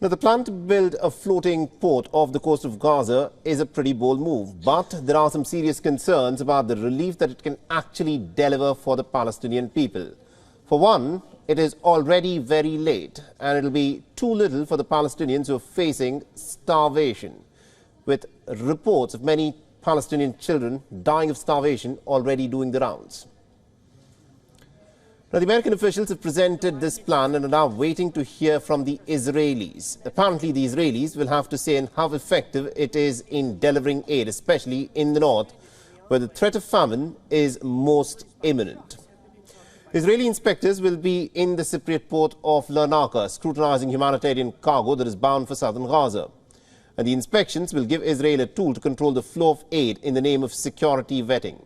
Now, the plan to build a floating port off the coast of Gaza is a pretty bold move, but there are some serious concerns about the relief that it can actually deliver for the Palestinian people. For one, it is already very late, and it will be too little for the Palestinians who are facing starvation, with reports of many Palestinian children dying of starvation already doing the rounds. Now, the American officials have presented this plan and are now waiting to hear from the Israelis. Apparently, the Israelis will have to say in how effective it is in delivering aid, especially in the north, where the threat of famine is most imminent. Israeli inspectors will be in the Cypriot port of Larnaca, scrutinizing humanitarian cargo that is bound for southern Gaza. And the inspections will give Israel a tool to control the flow of aid in the name of security vetting.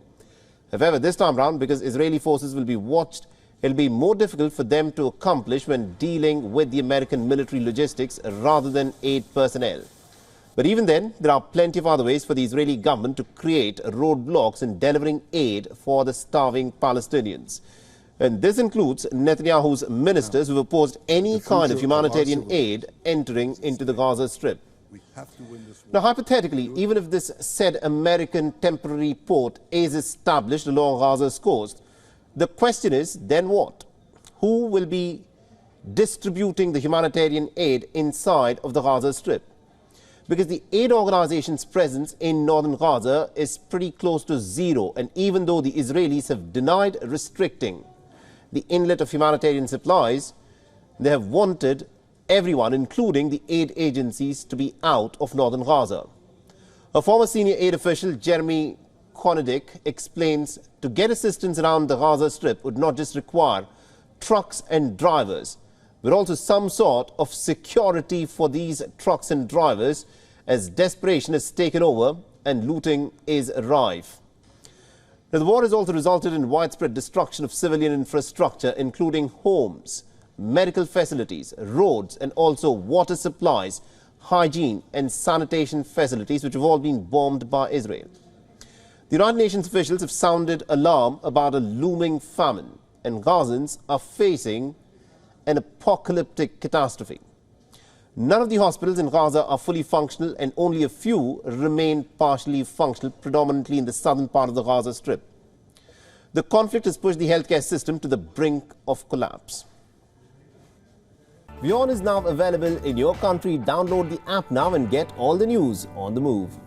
However, this time round, because Israeli forces will be watched, it will be more difficult for them to accomplish when dealing with the American military logistics rather than aid personnel. But even then, there are plenty of other ways for the Israeli government to create roadblocks in delivering aid for the starving Palestinians. And this includes Netanyahu's ministers who have opposed any kind of humanitarian aid entering into the Gaza Strip. Now, hypothetically, even if this said American temporary port is established along Gaza's coast, the question is, then what? Who will be distributing the humanitarian aid inside of the Gaza Strip? Because the aid organization's presence in northern Gaza is pretty close to zero, and even though the Israelis have denied restricting the inlet of humanitarian supplies, they have wanted everyone, including the aid agencies, to be out of northern Gaza. A former senior aid official, Jeremy Konadic, explains to get assistance around the Gaza Strip would not just require trucks and drivers, but also some sort of security for these trucks and drivers, as desperation has taken over and looting is rife. Now, the war has also resulted in widespread destruction of civilian infrastructure, including homes, medical facilities, roads, and also water supplies, hygiene and sanitation facilities, which have all been bombed by Israel. The United Nations officials have sounded alarm about a looming famine, and Gazans are facing an apocalyptic catastrophe. None of the hospitals in Gaza are fully functional, and only a few remain partially functional, predominantly in the southern part of the Gaza Strip. The conflict has pushed the healthcare system to the brink of collapse. WION is now available in your country. Download the app now and get all the news on the move.